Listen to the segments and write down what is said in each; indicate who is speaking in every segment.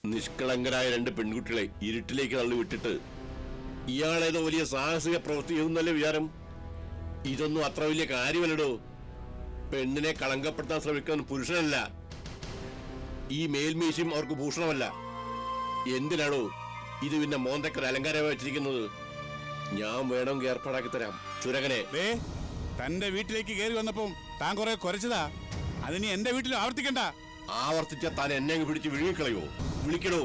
Speaker 1: നിഷ്കളങ്കരായ രണ്ട് പെൺകുട്ടികളെ ഇരുട്ടിലേക്ക് തള്ളിവിട്ടിട്ട് ഇയാളേതോ വലിയ സാഹസിക പ്രവൃത്തി ചെയ്യുന്നല്ലേ വിചാരം? ഇതൊന്നും അത്ര വലിയ കാര്യമല്ലടോ. പെണ്ണിനെ കളങ്കപ്പെടുത്താൻ ശ്രമിക്കുന്ന പുരുഷനല്ല. ഈ മേൽമീശയും അവർക്ക് ഭൂഷണമല്ല. എന്തിനാണോ ഇത് പിന്നെ മോന്തക്കര അലങ്കാരമായി വെച്ചിരിക്കുന്നത്? ഞാൻ വേണമെങ്കിൽ ഏർപ്പാടാക്കി തരാം. ചുരകനെ,
Speaker 2: തന്റെ വീട്ടിലേക്ക് കയറി വന്നപ്പം താൻ കുറെ കുറച്ചതാ. അതിന് എന്റെ വീട്ടിൽ ആവർത്തിക്കണ്ട.
Speaker 1: ആവർത്തിച്ച താൻ എന്നെ പിടിച്ച് വിഴുങ്ങിക്കളയോ? വിളിക്കണോ?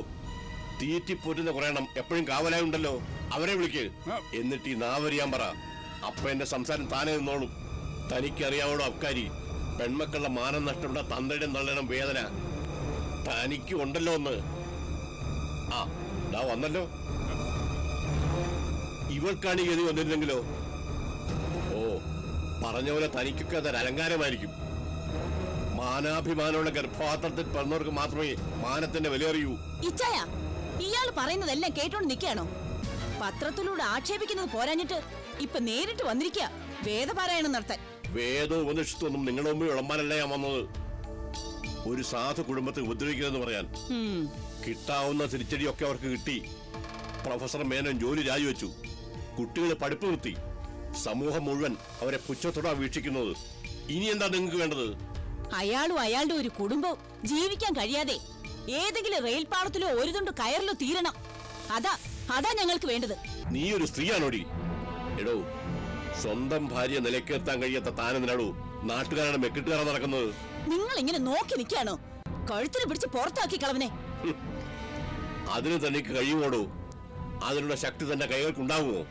Speaker 1: തീറ്റിപ്പൊറ്റുന്ന കുറയണം എപ്പോഴും കാവലായി ഉണ്ടല്ലോ, അവരെ വിളിക്ക്. എന്നിട്ട് ഈ നാവരിയാൻ പറ. അപ്പൊ എന്റെ സംസാരം താനേ നിന്നോളും. തനിക്കറിയാവോളൂ അബ്കാരി, പെൺമക്കളുടെ മാനം നഷ്ടപ്പെട്ട തന്തയുടെ നല്ലണം വേദന തനിക്ക് ഉണ്ടല്ലോ ഒന്ന്. ആ ദാ വന്നല്ലോ. ഇവൾക്കാണ് ഗതി വന്നിരുന്നെങ്കിലോ? ഓ, പറഞ്ഞ പോലെ തനിക്കൊക്കെ അതൊരു അലങ്കാരമായിരിക്കും. മാനാഭിമാനമുള്ള ഗർഭപാത്രത്തിൽ പിറന്നവർക്ക് മാത്രമേ മാനത്തിന്റെ വില അറിയൂ.
Speaker 3: ഇച്ചായ, ഇയാൾ പറയുന്നതെല്ലാം കേട്ടോണ്ട് നിൽക്കുകയാണോ? പത്രത്തിലൂടെ ആക്ഷേപിക്കുന്നത് പോരാഞ്ഞിട്ട് ഇപ്പൊ നേരിട്ട് വന്നിരിക്കുക വേദപാരായണം നടത്താൻ.
Speaker 1: വേദവും ഉപനിഷത്തൊന്നും നിങ്ങളുടെ മുമ്പിൽ വിളമ്പാനല്ല ഞാൻ വന്നത്. ഒരു സാധു കുടുംബത്തെ ഉപദ്രവിക്കരുതെന്ന് പറയാൻ. കിട്ടാവുന്ന തിരിച്ചടിയൊക്കെ അവർക്ക് കിട്ടി. പ്രൊഫസർ മേനോൻ ജോലി രാജിവെച്ചു. കുട്ടികളെ പഠിപ്പ് നിർത്തി. സമൂഹം മുഴുവൻ അവരെ പുച്ഛത്തോടാ വീക്ഷിക്കുന്നത്. ഇനി എന്താ നിങ്ങൾക്ക് വേണ്ടത്?
Speaker 3: അയാളും അയാളുടെ ഒരു കുടുംബവും ജീവിക്കാൻ കഴിയാതെ ഏതെങ്കിലും റെയിൽ പാളത്തിലോ ഒരു തുണ്ട് കയറിലോ തീരണം. അതാ ഞങ്ങൾക്ക് വേണ്ടത്.
Speaker 1: നീ ഒരു സ്ത്രീയാണോടി? എടോ, സ്വന്തം ഭാര്യ നിലക്കെത്താൻ കഴിയാത്ത താനെന്തിനാടോ നാട്ടുകാരാണ് മെക്കിട്ടുകാരാ നടക്കുന്നത്?
Speaker 3: നിങ്ങൾ ഇങ്ങനെ നോക്കി നിൽക്കുകയാണോ? കഴുത്തിന് പിടിച്ച് പുറത്താക്കി കളവനെ.
Speaker 1: അതിന് തനിക്ക് കഴിയുമോടോ? അതിനുള്ള ശക്തി തന്റെ കൈകൾക്കുണ്ടാകുമോ?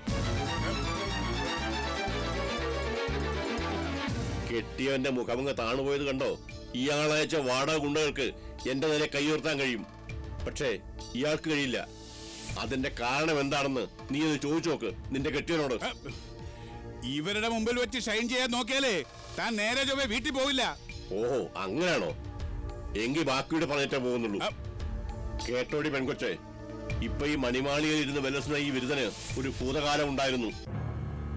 Speaker 1: കെട്ടിയവന്റെ മുഖമങ്ങ് താണുപോയത് കണ്ടോ? ഇയാളയച്ച വാടക ഗുണ്ടകൾക്ക് എന്റെ നേരെ കൈയുയർത്താൻ കഴിയും. പക്ഷേ ഇയാൾക്ക് കഴിയില്ല. അതിന്റെ കാരണം എന്താണെന്ന് നീ ഒന്ന് ചോദിച്ചു നോക്ക് നിന്റെ കെട്ടിയവനോട്.
Speaker 2: ഇവരുടെ മുമ്പിൽ വെച്ച് ഷൈൻ ചെയ്യാൻ നോക്കിയാലേ താൻ നേരെ ചൊവ്വേ വീട്ടിൽ പോവില്ല.
Speaker 1: ഓഹോ, അങ്ങനെയാണോ? എങ്കിൽ ബാക്കിയുടെ പറഞ്ഞിട്ടേ പോകുന്നുള്ളൂ. കേട്ടോടി പെൺകൊച്ചെ, ഇപ്പൊ ഈ മണിമാളിയിൽ ഇരുന്ന് വെല്ലസ്ന ഈ വിരുദ്ധന് ഒരു ഭൂതകാലം ഉണ്ടായിരുന്നു.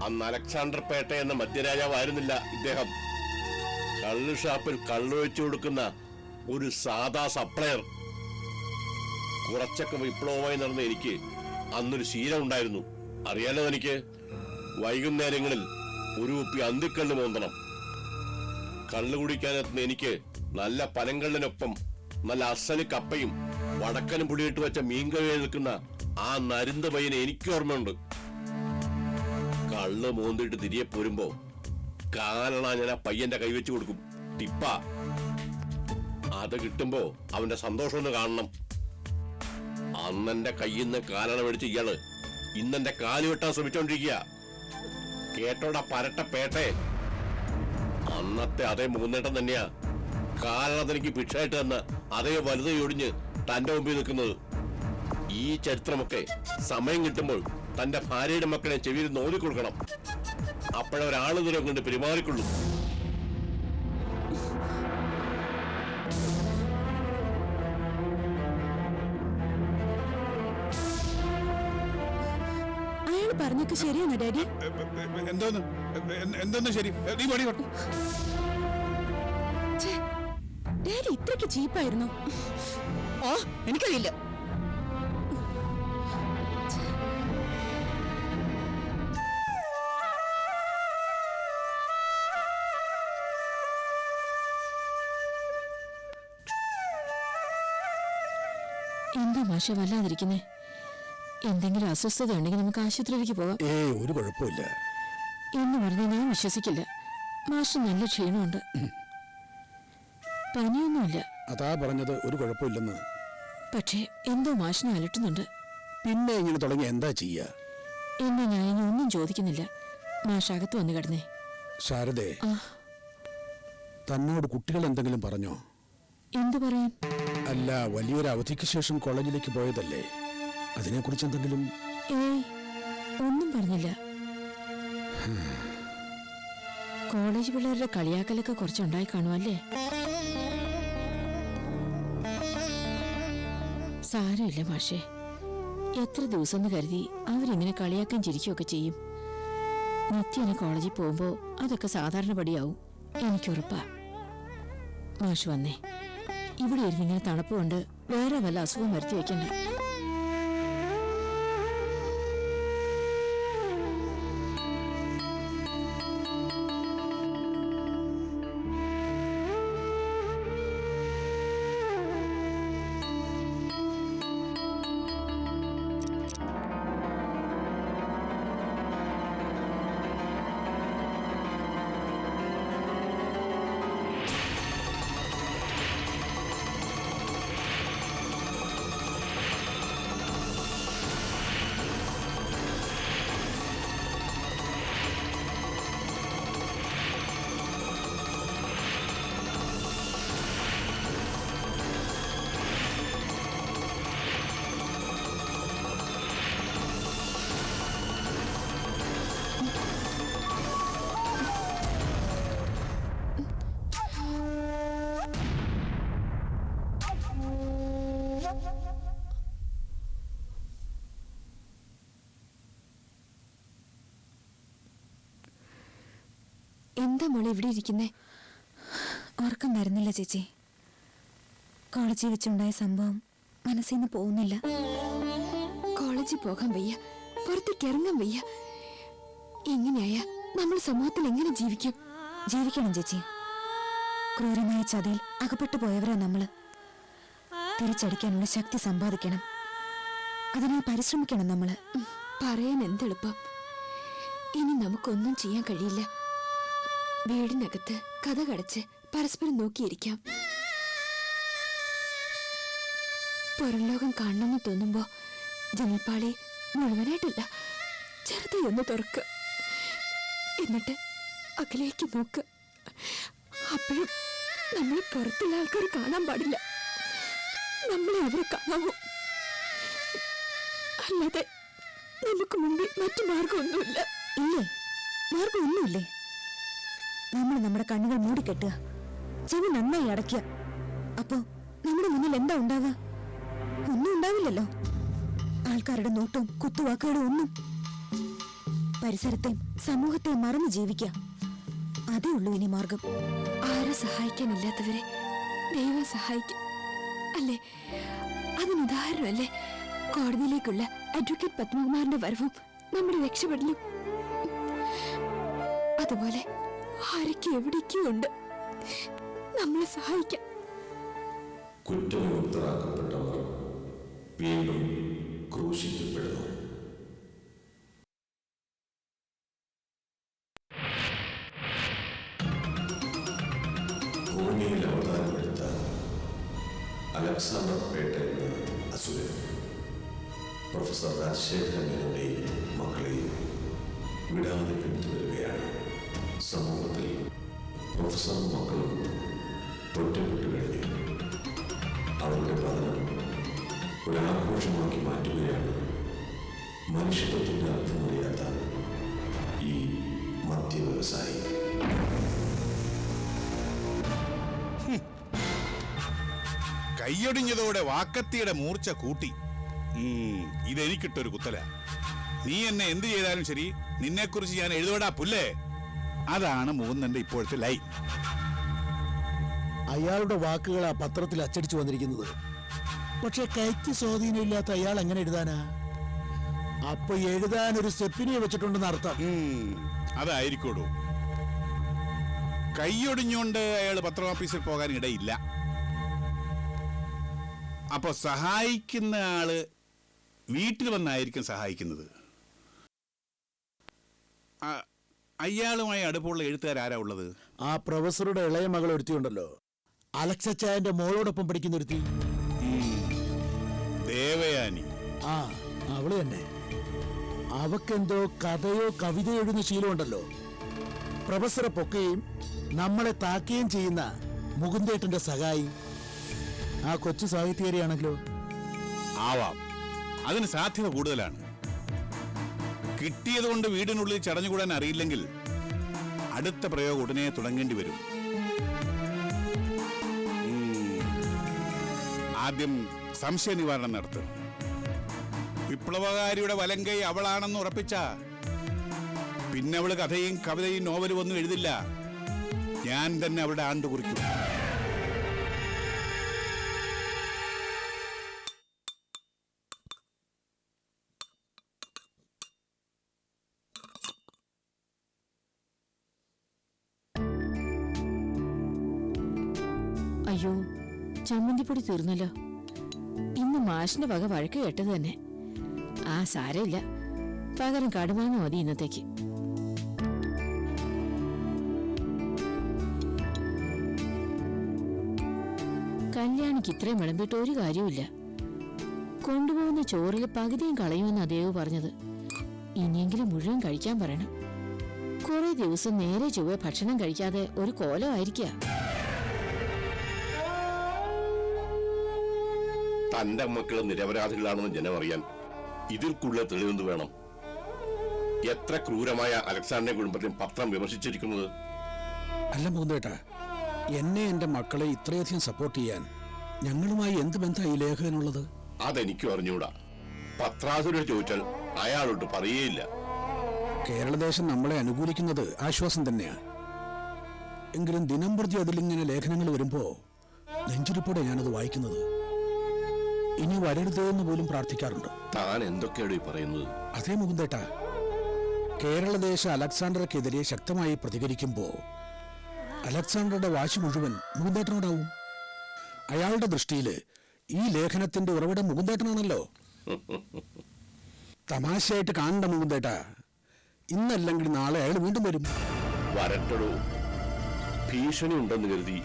Speaker 1: അന്ന് അലക്സാണ്ടർ പേട്ട എന്ന മധ്യരാജാവായിരുന്നില്ല ഇദ്ദേഹം. കള്ള് ഷാപ്പിൽ കള്ളൊഴിച്ചു കൊടുക്കുന്ന ഒരു സാധാ സപ്ലയർ. കുറച്ചൊക്കെ വിപ്ലവമായി നടന്ന എനിക്ക് അന്നൊരു ശീലം ഉണ്ടായിരുന്നു. അറിയാലോ എനിക്ക്. വൈകുന്നേരങ്ങളിൽ ഒരു കുപ്പി അന്തിക്കള്ള് മോന്തണം. കള്ളു കുടിക്കാനെത്തുന്ന എനിക്ക് നല്ല പനങ്കള്ളിനൊപ്പം നല്ല അസല് കപ്പയും വടക്കനും പുളിയിട്ട് വെച്ച മീൻകറി നിൽക്കുന്ന ആ നരുന്ത പയ്യനെ എനിക്ക് ഓർമ്മയുണ്ട്. കള്ള് മോന്തിട്ട് തിരികെ പോരുമ്പോ കാലണ ഞാൻ ആ പയ്യന്റെ കൈവച്ചു കൊടുക്കും. ടിപ്പ. അത് കിട്ടുമ്പോ അവന്റെ സന്തോഷം ഒന്ന് കാണണം. അന്നെന്റെ കയ്യിന്ന് കാലണ മേടിച്ച് ഇയാള് ഇന്നെന്റെ കാല് വെട്ടാൻ ശ്രമിച്ചോണ്ടിരിക്കുക. കേട്ടോടാ പരട്ട പേട്ടെ. അന്നത്തെ അതേ മൂന്നേട്ടം തന്നെയാ കാരണം തനിക്ക് ഭിക്ഷയായിട്ട് തന്ന അതേ വലുതയൊടിഞ്ഞ് തന്റെ മുമ്പിൽ നിൽക്കുന്നത്. ഈ ചരിത്രമൊക്കെ സമയം കിട്ടുമ്പോൾ തന്റെ ഭാര്യയുടെ മക്കളെ ചെവിയിൽ നോക്കിക്കൊടുക്കണം. അപ്പോഴൊരാള് ദൂരം കൊണ്ട് പെരുമാറിക്കൊള്ളും.
Speaker 3: അയാൾ പറഞ്ഞൊക്കെ ശരിയാണോ ഡാഡി?
Speaker 2: എന്തോന്ന് ശരി? നീ പണി കൊട്ടു.
Speaker 3: ഡാഡി ഇത്രയ്ക്ക് ചീപ്പായിരുന്നു? ഓ എനിക്കറിയില്ല. എന്താ മാഷ വല്ലാതിരിക്കുന്നേ? എന്തെങ്കിലും അസ്വസ്ഥത ഉണ്ടെങ്കിൽ നമുക്ക് ആശുപത്രിയിലേക്ക് പോകാം.
Speaker 4: ഒരു കുഴപ്പമില്ല
Speaker 3: എന്ന് പറഞ്ഞാൽ ഞാൻ വിശ്വസിക്കില്ല. മാഷ് നല്ല ക്ഷീണമുണ്ട്. പനിയൊന്നുമില്ല.
Speaker 4: അതാ പറഞ്ഞത് ഒരു കുഴപ്പമില്ലെന്ന്.
Speaker 3: പക്ഷേ എന്തോ മാഷിനെ അലട്ടുന്നുണ്ട്.
Speaker 4: പിന്നെ ഇങ്ങനെ തുടങ്ങി എന്താ ചെയ്യാ?
Speaker 3: എന്നെ ഞാൻ ഇനി ഒന്നും ചോദിക്കുന്നില്ല. മാഷ് അകത്ത് വന്ന് കിടന്നേ.
Speaker 4: ശാരദേ, തന്നോട് കുട്ടികൾ എന്തെങ്കിലും പറഞ്ഞോ?
Speaker 3: എന്തു പറയാൻ?
Speaker 4: അല്ല, വലിയൊരു അവധിക്ക് ശേഷം കോളേജിലേക്ക് പോയതല്ലേ, അതിനെക്കുറിച്ച് എന്തെങ്കിലും?
Speaker 3: ഏയ്, ഒന്നും പറഞ്ഞില്ല. കോളേജ് പിള്ളേരുടെ കളിയാക്കലൊക്കെ കുറച്ചുണ്ടായി കാണുമല്ലേ? സാരമില്ല മാഷേ, എത്ര ദിവസം എന്ന് കരുതി അവരിങ്ങനെ കളിയാക്കാൻ ചിരിക്കുകയൊക്കെ ചെയ്യും. നിത്യേന കോളേജിൽ പോകുമ്പോ അതൊക്കെ സാധാരണപടിയാവും, എനിക്കുറപ്പാ. മാഷ് വന്നേ. ഇവിടെ ഇരുന്നിങ്ങനെ തണുപ്പ് കൊണ്ട് വേറെ വല്ല അസുഖം വരുത്തി വെക്കണ്ട.
Speaker 5: എന്താ മോളെ ഇവിടെ ഇരിക്കുന്നേ?
Speaker 6: ഓർക്കം വരുന്നില്ല ചേച്ചി. കോളേജിൽ വെച്ചുണ്ടായ സംഭവം മനസ്സിൽ നിന്ന് പോകുന്നില്ല.
Speaker 5: കോളേജിൽ പോകാൻ വയ്യ, പുറത്തേക്ക് ഇറങ്ങാൻ വയ്യ. എങ്ങനെയായ നമ്മൾ സമൂഹത്തിൽ എങ്ങനെ ജീവിക്കും?
Speaker 6: ജീവിക്കണം ചേച്ചി. ക്രൂരമായ ചതിയിൽ അകപ്പെട്ടു പോയവരാ നമ്മള്. തിരിച്ചടിക്കാനുള്ള ശക്തി സമ്പാദിക്കണം. അതിനായി പരിശ്രമിക്കണം നമ്മള്.
Speaker 5: പറയാൻ എന്തെളുപ്പം. ഇനി നമുക്കൊന്നും ചെയ്യാൻ കഴിയില്ല. വീടിനകത്ത് കഥ കടച്ച് പരസ്പരം നോക്കിയിരിക്കാം. പുറം ലോകം കാണണമെന്ന് തോന്നുമ്പോ ജനൽപ്പാളി മുഴുവനായിട്ടില്ല, ചെറുതായി ഒന്ന് തുറക്ക. എന്നിട്ട് അകലേക്ക് നോക്ക്. അപ്പോഴും നമ്മളെ പുറത്തുള്ള ആൾക്കാർ കാണാൻ പാടില്ല, നമ്മളെ അവരെ കാണാവൂ. അല്ലാതെ നമുക്ക് മുമ്പിൽ മറ്റു മാർഗമൊന്നുമില്ല.
Speaker 6: ഇല്ലേ? മാർഗമൊന്നുമില്ലേ? നമ്മൾ നമ്മുടെ കണ്ണുകൾ മൂടിക്കെട്ടുക, ചെവി നന്നായി അടയ്ക്കുക. അപ്പോ നമ്മുടെ മുന്നിൽ എന്താ ഉണ്ടാവുക? ഒന്നും ഉണ്ടാവില്ലല്ലോ. ആൾക്കാരുടെ നോട്ടവും കുത്തുവാക്കുകളും ഒന്നും. പരിസരത്തെയും സമൂഹത്തെയും മറന്ന് ജീവിക്കുക, അതേ ഉള്ളൂ ഇനി മാർഗം.
Speaker 5: ആരും സഹായിക്കാനില്ലാത്തവരെ ദൈവം സഹായിക്കും അല്ലേ? അതിനുദാഹരണമല്ലേ കോടതിയിലേക്കുള്ള അഡ്വക്കേറ്റ് പത്മകുമാറിന്റെ വരവും നമ്മുടെ രക്ഷപ്പെടലും. അതുപോലെ ആരൊക്കെ എവിടേക്കോ ഉണ്ട് നമ്മളെ സഹായിക്കാൻ.
Speaker 7: കുറ്റമുക്തരാക്കപ്പെട്ടവർ വീണ്ടും ക്രൂശിക്കപ്പെടുന്നു. ഭൂമിയിൽ അവതാരമെടുത്ത അലക്സാണ്ടർ പേട്ട എന്ന അസുരൻ പ്രൊഫസർ രാജശേഖരൻ മേനോനെയും മക്കളെയും വിടാതെ പിന്തുടരുകയാണ്. സമൂഹത്തിൽ പ്രൊഫസറും മക്കളും ഒറ്റപ്പെട്ടു കഴിഞ്ഞു. അവരുടെ പഠനം ഒരാഘോഷമാക്കി മാറ്റുകയാണ് മനുഷ്യത്വത്തിന്റെ അർത്ഥമറിയാത്ത ഈ മദ്യവ്യവസായി.
Speaker 2: കൈയൊടിഞ്ഞതോടെ വാക്കത്തിയുടെ മൂർച്ച കൂട്ടി. ഇതെനിക്കിട്ടൊരു കുത്തല. നീ എന്നെ എന്ത് ചെയ്താലും ശരി, നിന്നെക്കുറിച്ച് ഞാൻ എഴുതോടാ പുല്ലേ. അതാണ് മൂന്നന്റെ ഇപ്പോഴത്തെ ലൈൻ.
Speaker 4: അയാളുടെ വാക്കുകൾ ആ പത്രത്തിൽ അച്ചടിച്ചു വന്നിരിക്കുന്നത്. പക്ഷെ കൈക്ക് സ്വാധീനമില്ലാത്ത അയാൾ എങ്ങനെ എഴുതാനാ? അപ്പൊ എഴുതാൻ ഒരു സ്റ്റെപ്പിനെ വെച്ചിട്ടുണ്ടെന്ന് അർത്ഥം.
Speaker 2: അതായിരിക്കോടൂ. കൈയൊടിഞ്ഞുകൊണ്ട് അയാൾ പത്രം ഓഫീസിൽ പോകാൻ ഇടയില്ല. അപ്പൊ സഹായിക്കുന്ന ആള് വീട്ടിൽ വന്നായിരിക്കും സഹായിക്കുന്നത്. അയാളുമായി അടുപ്പമുള്ള എഴുത്തുകാരാരാ ഉള്ളത്?
Speaker 4: ആ പ്രൊഫസറുടെ ഇളയ മകൾ ഒരുത്തിയുണ്ടല്ലോ, അലക്സച്ചായന്റെ മോളോടൊപ്പം പഠിക്കുന്ന ഒരുത്തി.
Speaker 2: ദേവയാനി.
Speaker 4: ആ, അവള് തന്നെ. അവക്കെന്തോ കഥയോ കവിതയോ എഴുതുന്ന ശീലമുണ്ടല്ലോ. പ്രൊഫസറെ പൊക്കുകയും നമ്മളെ താക്കുകയും ചെയ്യുന്ന മുകുന്ദേട്ടന്റെ സഹായി ആ കൊച്ചു സാഹിത്യകാരിയാണല്ലോ.
Speaker 2: ആവാം, അതിന് സാധ്യത കൂടുതലാണ്. കിട്ടിയതുകൊണ്ട് വീടിനുള്ളിൽ ചടഞ്ഞുകൂടാൻ അറിയില്ലെങ്കിൽ അടുത്ത പ്രയോഗം ഉടനെ തുടങ്ങേണ്ടി വരും. ആദ്യം സംശയ നിവാരണം നടത്തും. വിപ്ലവകാരിയുടെ വലങ്കൈ അവളാണെന്ന് ഉറപ്പിച്ച പിന്നെ അവള് കഥയും കവിതയും നോവലും ഒന്നും എഴുതില്ല. ഞാൻ തന്നെ അവളുടെ ആണ്ട് കുറിക്കും.
Speaker 3: അയ്യോ, ചമ്മന്തിപ്പൊടി തീർന്നല്ലോ. ഇന്ന് മാഷിന്റെ വക വഴക്ക് കേട്ടത് തന്നെ. ആ സാരമില്ല, പകരം കടുമാങ്ങ മതി ഇന്നത്തേക്ക്. കല്യാണിക്ക് ഇത്രയും വിളമ്പിട്ട് ഒരു കാര്യമില്ല. കൊണ്ടുപോകുന്ന ചോറിൽ പകുതിയും കളയുമെന്ന് അദ്ദേഹം പറഞ്ഞത്. ഇനിയെങ്കിലും മുഴുവൻ കഴിക്കാൻ പറയണം. കുറെ ദിവസം നേരെ ചൊവ്വെ ഭക്ഷണം കഴിക്കാതെ ഒരു കോലമായിരിക്കുക.
Speaker 1: തന്റെ മക്കള് നിരപരാധികളാണെന്ന് ജനമറിയാൻ ഇതിൽ കൂടുതൽ തെളിവെന്ത് വേണം? എത്ര ക്രൂരമായ അലക്സാണ്ടറിന്റെ കുടുംബത്തെയും പത്രം വിമർശിച്ചിരിക്കുന്നത്.
Speaker 4: അല്ല മുകുന്ദേട്ടാ, എന്നെ എന്റെ മക്കളെ ഇത്രയധികം സപ്പോർട്ട് ചെയ്യാൻ ഞങ്ങളുമായി എന്ത് ബന്ധമാണ് ഈ ലേഖകനുള്ളത്?
Speaker 1: അതെനിക്കും അറിഞ്ഞൂടാ. പത്രാസുരോട് ചോദിച്ചാൽ അയാളോട്ട് പറയേയില്ല.
Speaker 4: കേരളദേശം നമ്മളെ അനുകൂലിക്കുന്നത് ആശ്വാസം തന്നെയാണ്. എങ്കിലും ദിനം പ്രതി അതിലിങ്ങനെ ലേഖനങ്ങൾ വരുമ്പോ നെഞ്ചിരിപ്പോടെ ഞാനത് വായിക്കുന്നത്. ഇനി വരരുതേ എന്ന് പോലും പ്രാർത്ഥിക്കാറുണ്ട്.
Speaker 1: താൻ എന്തൊക്കെയാണ് ഈ പറയുന്നത്?
Speaker 4: അതേ മുകുന്ദേട്ടാ, കേരളദേശം അലക്സാണ്ടർക്കെതിരെ ശക്തമായി പ്രതികരിക്കുമ്പോ അലക്സാണ്ടറുടെ വാശി മുഴുവൻ മുകുന്ദേട്ടനോടാവും. അയാളുടെ ദൃഷ്ടിയില് ഈ ലേഖനത്തിന്റെ ഉറവിടം മുകുന്ദേട്ടനാണല്ലോ. തമാശയായിട്ട് കാണണ്ട മുകുന്ദേട്ടാ. ഇന്നല്ലെങ്കിൽ നാളെ അയാൾ വീണ്ടും വരും.
Speaker 1: വരട്ടടോ. ഭീഷണി ഉണ്ടെന്ന് കരുതി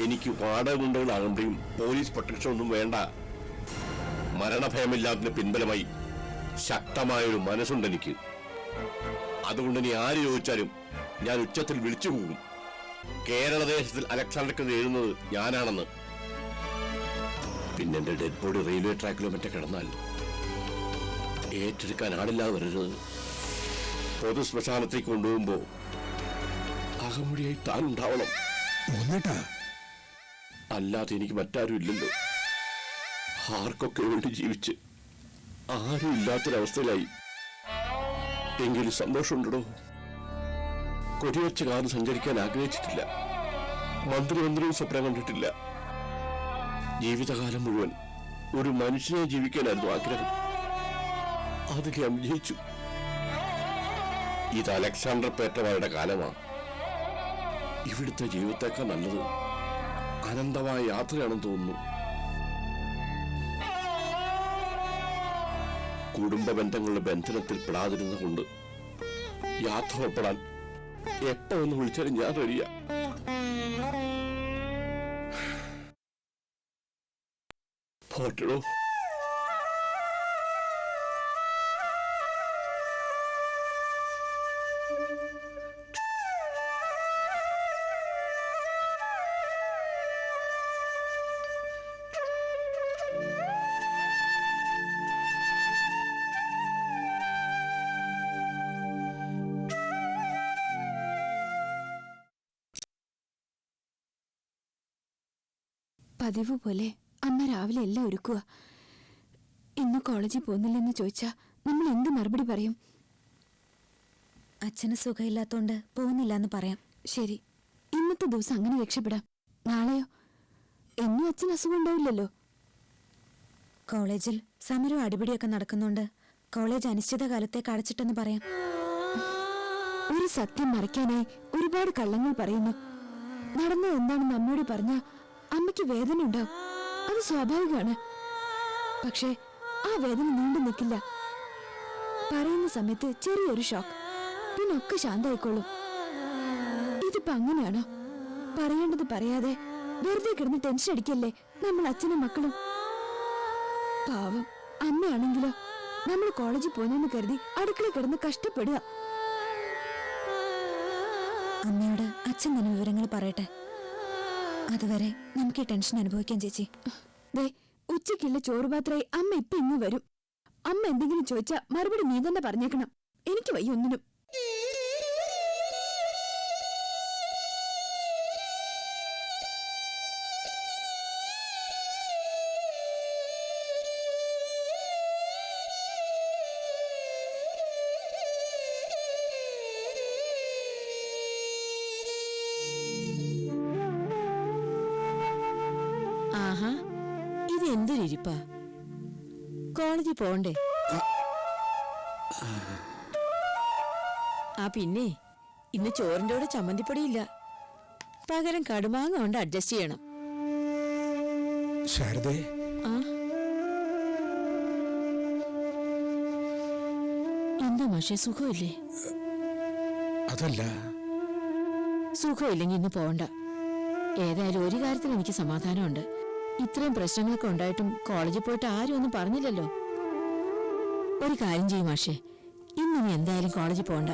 Speaker 1: എനിക്ക് വാടക ഗുണ്ടകളാകുമ്പോഴും പോലീസ് പ്രൊട്ടക്ഷൻ ഒന്നും വേണ്ട. മരണഭയമില്ലാത്തതിന് പിൻബലമായി ശക്തമായൊരു മനസ്സുണ്ട് എനിക്ക്. അതുകൊണ്ട് ഇനി ആര് ചോദിച്ചാലും ഞാൻ ഉച്ചത്തിൽ വിളിച്ചു പോകും. കേരളദേശത്തിൽ അലക്സാണ്ടർക്ക് എഴുതുന്നത് ഞാനാണെന്ന്. പിന്നെ എന്റെ ഡെഡ് ബോഡി റെയിൽവേ ട്രാക്കിലോ മറ്റേ കിടന്നാൽ ഏറ്റെടുക്കാൻ ആളില്ലാതെ വരരുത്. പൊതു ശ്മശാനത്തേക്ക് കൊണ്ടുപോകുമ്പോ അകമൊഴിയായി താൻ ഉണ്ടാവണം. അല്ലാതെ എനിക്ക് മറ്റാരും ഇല്ലല്ലോ. ആർക്കൊക്കെ വേണ്ടി ജീവിച്ച് ആരും ഇല്ലാത്തൊരവസ്ഥയിലായി. എങ്കിലും സന്തോഷമുണ്ടോ? കൊടിവെച്ച കാലം സഞ്ചരിക്കാൻ ആഗ്രഹിച്ചിട്ടില്ല. മന്ത്രിമന്ത്രിയും സ്വപ്നം കണ്ടിട്ടില്ല. ജീവിതകാലം മുഴുവൻ ഒരു മനുഷ്യനെ ജീവിക്കാനായിരുന്നു ആഗ്രഹം. അത് ഞാൻ വിജയിച്ചു. ഇത് അലക്സാണ്ടർ പേറ്റവാരുടെ കാലമാണ്. ഇവിടുത്തെ ജീവിതത്തേക്കാൾ നല്ലത് അനന്തമായ യാത്രയാണെന്ന് തോന്നുന്നു. കുടുംബ ബന്ധങ്ങളുടെ ബന്ധനത്തിൽ പെടാതിരുന്ന കൊണ്ട് യാത്ര ഉൾപ്പെടാൻ എപ്പോ ഒന്ന് വിളിച്ചാലും ഞാൻ റെഡിയാ. പോട്ടടോ.
Speaker 5: പതിവ് പോലെ അമ്മ രാവിലെ എല്ലാം ഒരുക്കുക. ഇന്ന് കോളേജിൽ പോകുന്നില്ലെന്ന് ചോദിച്ചാ നമ്മൾ എന്ത് മറുപടി പറയും?
Speaker 6: അച്ഛന് സുഖമില്ലാത്തോണ്ട് പോകുന്നില്ല എന്ന് പറയാം.
Speaker 5: ശരി, ഇന്നത്തെ ദിവസം അങ്ങനെ രക്ഷപ്പെടാം. നാളെയോ? എന്നും അച്ഛൻ അസുഖം ഉണ്ടാവില്ലല്ലോ.
Speaker 6: കോളേജിൽ സമരവും അടിപിടിയൊക്കെ നടക്കുന്നുണ്ട്. കോളേജ് അനിശ്ചിതകാലത്തേക്ക് അടച്ചിട്ടെന്ന് പറയാം.
Speaker 5: ഒരു സത്യം മറയ്ക്കാനായി ഒരുപാട് കള്ളങ്ങൾ പറയുന്നു. നടന്നത് എന്താണെന്ന് അമ്മയോട് പറഞ്ഞ അമ്മയ്ക്ക് വേദന ഉണ്ടാവും. അത് സ്വാഭാവികമാണ്. പക്ഷേ ആ വേദന നീണ്ടു നിൽക്കില്ല. പറയുന്ന സമയത്ത് ചെറിയൊരു ഷോക്ക്, പിന്നെ ഒക്കെ ശാന്തമായിക്കോളും. ഇതിപ്പോ അങ്ങനെയാണോ? പറയേണ്ടത് പറയാതെ വെറുതെ കിടന്ന് ടെൻഷൻ അടിക്കല്ലേ നമ്മൾ അച്ഛനും മക്കളും. പാവം അമ്മയാണെങ്കിലോ നമ്മൾ കോളേജിൽ പോകുന്നെന്ന് കരുതി അടുക്കളയിൽ കിടന്ന് കഷ്ടപ്പെടുക.
Speaker 6: അമ്മയോട് അച്ഛൻ തന്നെ വിവരങ്ങൾ പറയട്ടെ. അതുവരെ നമുക്ക് ഈ ടെൻഷൻ അനുഭവിക്കാം ചേച്ചി.
Speaker 5: ദേ, ഉച്ചയ്ക്കുള്ള ചോറുപാത്രമായി അമ്മ ഇപ്പൊ ഇങ്ങ് വരും. അമ്മ എന്തെങ്കിലും ചോദിച്ചാ മറുപടി നീ തന്നെ പറഞ്ഞേക്കണം. എനിക്ക് വയ്യ ഒന്നിനും.
Speaker 3: ആഹാ, ഇത് എന്തൊരിപ്പാ. കോളേജിൽ പോണ്ടേ? ആ പിന്നെ ഇന്ന് ചോറിന്റെ കൂടെ ചമ്മന്തിപ്പൊടിയില്ല. പകരം കടുമാങ്ങ കൊണ്ട് അഡ്ജസ്റ്റ് ചെയ്യണം.
Speaker 4: ശാരദേ,
Speaker 3: ആ, എന്താ മാഷെ, സുഖമില്ലേ?
Speaker 4: അതല്ല,
Speaker 3: സുഖമില്ലെങ്കിൽ ഇന്ന് പോണ്ട. ഏതായാലും ഒരു കാര്യത്തിൽ എനിക്ക് സമാധാനമുണ്ട്. ഇത്രയും പ്രശ്നങ്ങളൊക്കെ ഉണ്ടായിട്ടും കോളേജിൽ പോയിട്ട് ആരും ഒന്നും പറഞ്ഞില്ലല്ലോ. ഒരു കാര്യം ചെയ്യും മാഷെ, ഇന്ന് നീ എന്തായാലും കോളേജിൽ പോണ്ട.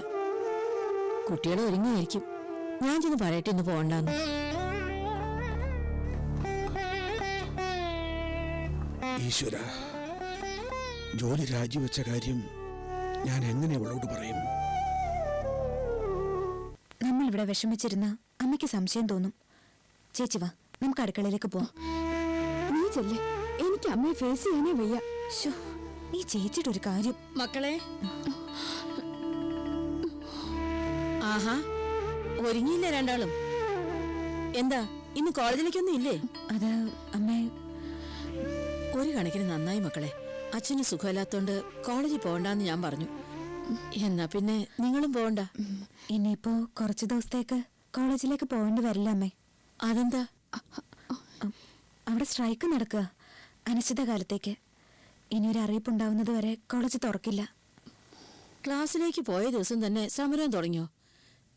Speaker 3: കുട്ടികളെ ഒരുങ്ങിയായിരിക്കും. ഞാൻ ചെന്ന് പറയട്ടെ ഇന്ന് പോകണ്ടെന്ന്.
Speaker 4: ഈശ്വര, ജോലി രാജിവെച്ച കാര്യം ഞാൻ എങ്ങനെ അവളോട് പറയും?
Speaker 6: നമ്മൾ ഇവിടെ വിഷമിച്ചിരുന്ന അമ്മയ്ക്ക് സംശയം തോന്നും. ചേച്ചി വാ, നമുക്ക് അടുക്കളയിലേക്ക് പോവാം.
Speaker 5: നീ ചെല്ലേ, എനിക്ക് അമ്മയെ ഫേസ് ചെയ്യാനേ വയ്യ.
Speaker 6: ശോ, ഈ ചേച്ചിയുടെ ഒരു കാര്യം.
Speaker 3: മക്കളെ, ആഹാ, ഒരുങ്ങിയില്ലേ രണ്ടാളും? എന്താ ഇന്ന് കോളേജിലേക്കൊന്നും ഇല്ലേ?
Speaker 6: അത് അമ്മേ,
Speaker 3: ഒരു കണക്കിന് നന്നായി മക്കളെ. അച്ഛന് സുഖമില്ലാത്തോണ്ട് കോളേജിൽ പോകണ്ടെന്ന് ഞാൻ പറഞ്ഞു. എന്നാ പിന്നെ നിങ്ങളും പോകണ്ട.
Speaker 6: ഇനിയിപ്പോ കുറച്ചു ദിവസത്തേക്ക് കോളേജിലേക്ക് പോകേണ്ടി വരില്ല അമ്മേ.
Speaker 3: അതെന്താ?
Speaker 6: അവിടെ സ്ട്രൈക്ക് നടക്കുക അനിശ്ചിതകാലത്തേക്ക്. ഇനിയൊരു അറിയിപ്പുണ്ടാവുന്നത് വരെ കോളേജ് തുറക്കില്ല.
Speaker 3: ക്ലാസ്സിലേക്ക് പോയ ദിവസം തന്നെ സമരം തുടങ്ങിയോ?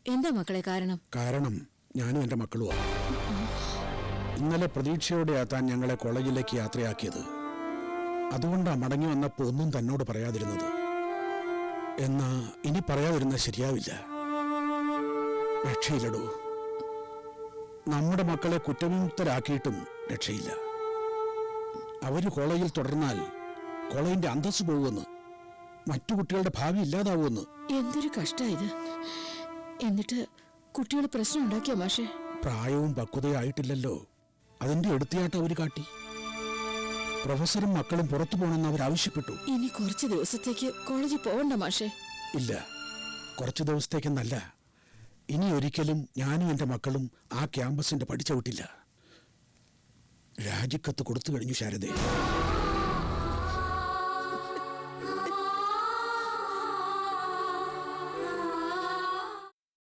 Speaker 3: എന്താ മക്കളെ കാരണം?
Speaker 4: കാരണം ഞാനും എൻ്റെ മക്കളുമാണ്. ഇന്നലെ പ്രതീക്ഷയോടെ താൻ ഞങ്ങളെ കോളേജിലേക്ക് യാത്രയാക്കിയത്. അതുകൊണ്ടാണ് മടങ്ങി വന്നപ്പോൾ ഒന്നും തന്നോട് പറയാതിരുന്നത്. എന്നാ ഇനി പറയാതിരുന്നാൽ ശരിയാവില്ല. രക്ഷയില്ലടോ. നമ്മുടെ മക്കളെ കുറ്റവിമുക്തരാക്കിയിട്ടും രക്ഷയില്ല. അവര് കോളേജിൽ തുടർന്നാൽ കോളേജിന്റെ അന്തസ്സ് പോകുമെന്ന്, മറ്റു കുട്ടികളുടെ ഭാവി ഇല്ലാതാവുമെന്ന്.
Speaker 3: എന്തൊരു കഷ്ടായത്. എന്നിട്ട് കുട്ടികൾ പ്രശ്നം ഉണ്ടാക്കിയോ മാഷെ?
Speaker 4: പ്രായവും പക്വതയും ആയിട്ടില്ലല്ലോ. അതിന്റെ എടുത്തിയാട്ടം അവര് കാട്ടി. പ്രൊഫസറും മക്കളും പുറത്തു പോകണമെന്ന് അവരാവശ്യപ്പെട്ടു.
Speaker 3: ഇനി കുറച്ച് ദിവസത്തേക്ക് കോളേജിൽ പോകണ്ട മാഷെ?
Speaker 4: ഇല്ല, കുറച്ചു ദിവസത്തേക്കെന്നല്ല, ഇനി ഒരിക്കലും ഞാനും എൻ്റെ മക്കളും ആ ക്യാമ്പസിന്റെ പടി ചവിട്ടില്ല. രാജിക്കത്ത് കൊടുത്തു കഴിഞ്ഞു ശാരദേ.